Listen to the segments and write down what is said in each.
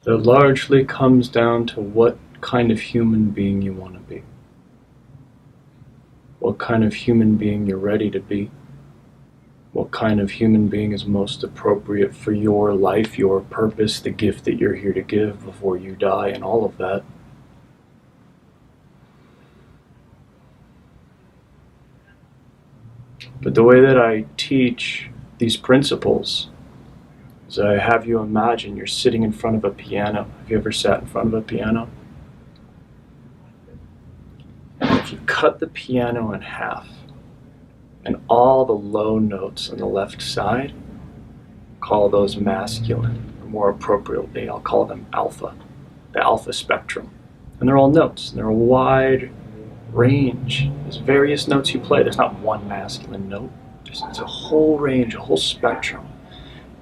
that largely comes down to what kind of human being you want to be. What kind of human being you're ready to be. What kind of human being is most appropriate for your life, your purpose, the gift that you're here to give before you die, and all of that. But the way that I teach these principles is I have you imagine you're sitting in front of a piano. Have you ever sat in front of a piano? And if you cut the piano in half, and all the low notes on the left side, call those masculine, or more appropriately, I'll call them alpha, the alpha spectrum. And they're all notes, and they're a wide range. There's various notes you play. There's not one masculine note. It's a whole range, a whole spectrum.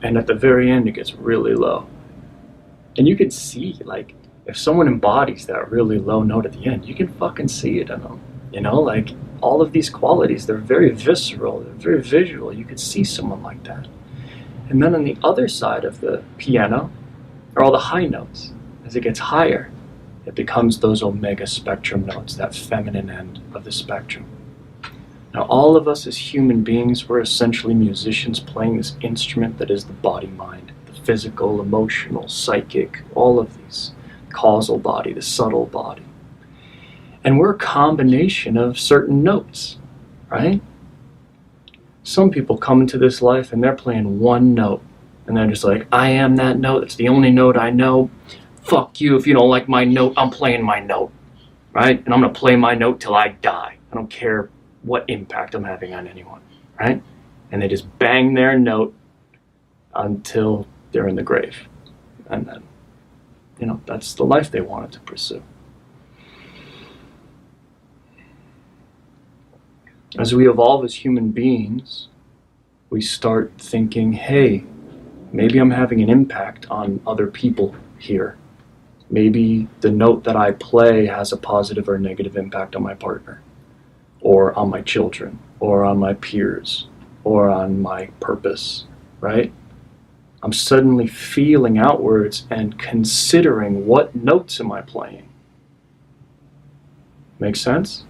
And at the very end, it gets really low. And you can see, like, if someone embodies that really low note at the end, you can fucking see it in them. You know, like, all of these qualities, they're very visceral, they're very visual. You could see someone like that. And then on the other side of the piano are all the high notes. As it gets higher, it becomes those omega spectrum notes, that feminine end of the spectrum. Now, all of us as human beings, we're essentially musicians playing this instrument that is the body-mind, the physical, emotional, psychic, all of these, causal body, the subtle body. And we're a combination of certain notes, right? Some people come into this life and they're playing one note. And they're just like, I am that note. It's the only note I know. Fuck you. If you don't like my note, I'm playing my note, right? And I'm going to play my note till I die. I don't care what impact I'm having on anyone, right? And they just bang their note until they're in the grave. And then, you know, that's the life they wanted to pursue. As we evolve as human beings, we start thinking, hey, maybe I'm having an impact on other people here. Maybe the note that I play has a positive or negative impact on my partner, or on my children, or on my peers, or on my purpose, right? I'm suddenly feeling outwards and considering what notes am I playing. Make sense?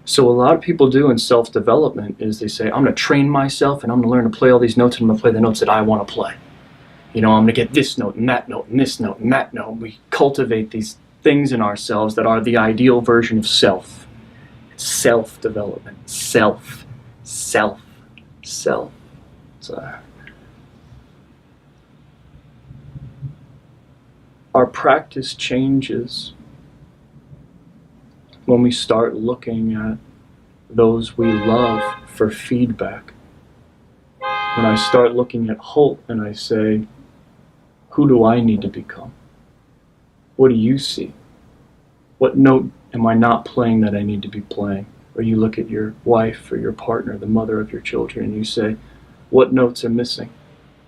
So a lot of people do in self-development is they say, I'm going to train myself and I'm going to learn to play all these notes and I'm going to play the notes that I want to play. You know, I'm going to get this note and that note and this note and that note. We cultivate these things in ourselves that are the ideal version of self. It's self-development. Self. So, our practice changes when we start looking at those we love for feedback. When I start looking at Holt and I say, who do I need to become? What do you see? What note am I not playing that I need to be playing? Or you look at your wife or your partner, the mother of your children, and you say, what notes are missing?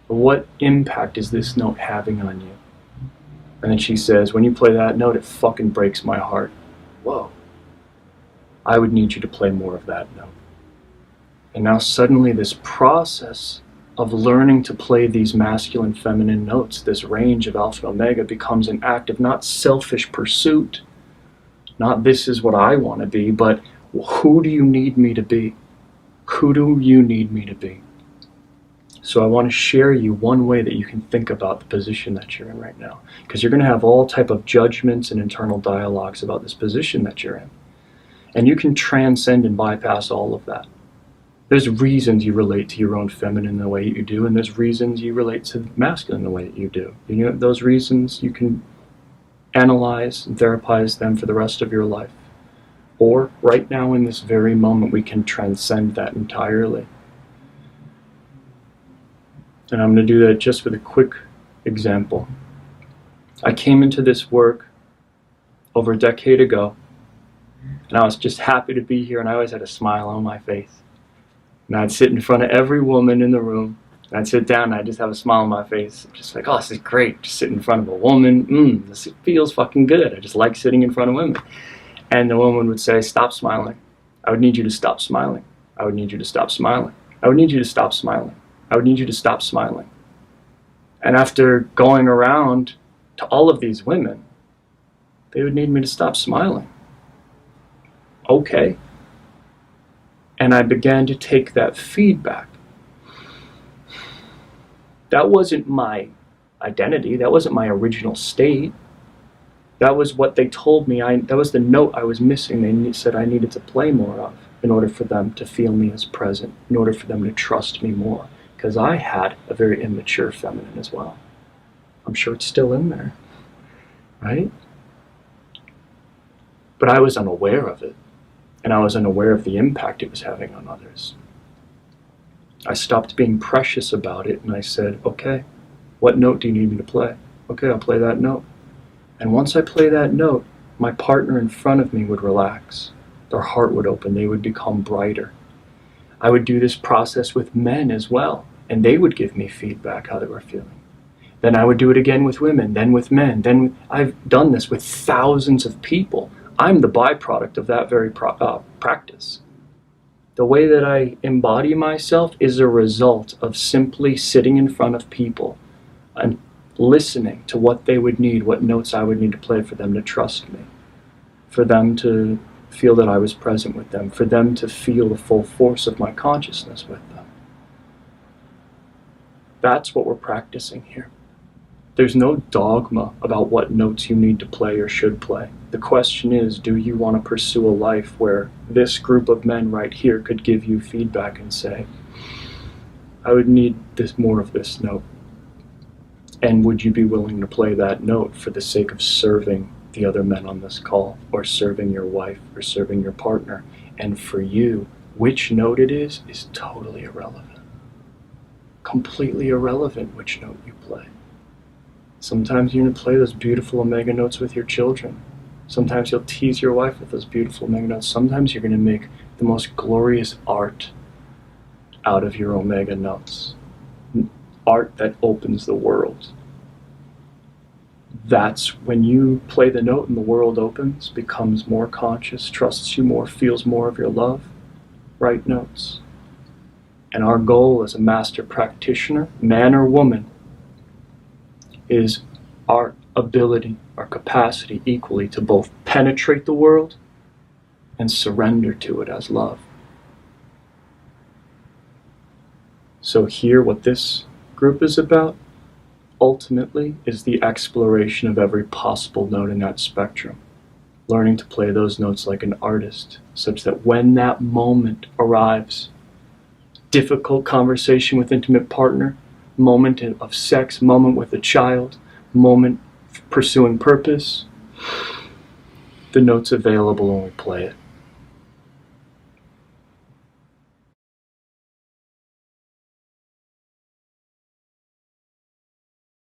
Or what impact is this note having on you? And then she says, when you play that note, it fucking breaks my heart. Whoa. I would need you to play more of that note. And now suddenly this process of learning to play these masculine, feminine notes, this range of alpha and omega, becomes an act of not selfish pursuit, not this is what I want to be, but who do you need me to be? Who do you need me to be? So I want to share you one way that you can think about the position that you're in right now, because you're going to have all type of judgments and internal dialogues about this position that you're in. And you can transcend and bypass all of that. There's reasons you relate to your own feminine the way you do, and there's reasons you relate to masculine the way that you do. You know, those reasons you can analyze and therapize them for the rest of your life. Or right now in this very moment, we can transcend that entirely. And I'm going to do that just with a quick example. I came into this work over a decade ago, and I was just happy to be here, and I always had a smile on my face. And I'd sit in front of every woman in the room, and I'd sit down and I'd just have a smile on my face. Just like, oh, this is great, just sitting in front of a woman. This feels fucking good. I just like sitting in front of women. And the woman would say, stop smiling. I would need you to stop smiling. I would need you to stop smiling. I would need you to stop smiling. I would need you to stop smiling. And after going around to all of these women, they would need me to stop smiling. Okay. And I began to take that feedback. That wasn't my identity. That wasn't my original state. That was what they told me. That was the note I was missing. They said I needed to play more of in order for them to feel me as present, in order for them to trust me more. Because I had a very immature feminine as well. I'm sure it's still in there, right? But I was unaware of it, and I was unaware of the impact it was having on others. I stopped being precious about it, and I said, okay, what note do you need me to play? Okay, I'll play that note. And once I play that note, my partner in front of me would relax. Their heart would open. They would become brighter. I would do this process with men as well, and they would give me feedback how they were feeling. Then I would do it again with women, then with men. I've done this with thousands of people. I'm the byproduct of that very practice. The way that I embody myself is a result of simply sitting in front of people and listening to what they would need, what notes I would need to play for them to trust me, for them to feel that I was present with them, for them to feel the full force of my consciousness with them. That's what we're practicing here. There's no dogma about what notes you need to play or should play. The question is, do you want to pursue a life where this group of men right here could give you feedback and say, I would need more of this note? And would you be willing to play that note for the sake of serving the other men on this call, or serving your wife, or serving your partner? And for you, which note it is totally irrelevant. Completely irrelevant which note you play. Sometimes you're going to play those beautiful omega notes with your children. Sometimes you'll tease your wife with those beautiful omega notes. Sometimes you're going to make the most glorious art out of your omega notes. Art that opens the world. That's when you play the note and the world opens, becomes more conscious, trusts you more, feels more of your love. Right notes. And our goal as a master practitioner, man or woman, is our ability, our capacity equally to both penetrate the world and surrender to it as love. So here, what this group is about, ultimately, is the exploration of every possible note in that spectrum. Learning to play those notes like an artist, such that when that moment arrives, difficult conversation with intimate partner, moment of sex, moment with a child, moment pursuing purpose, the note's available and we play it.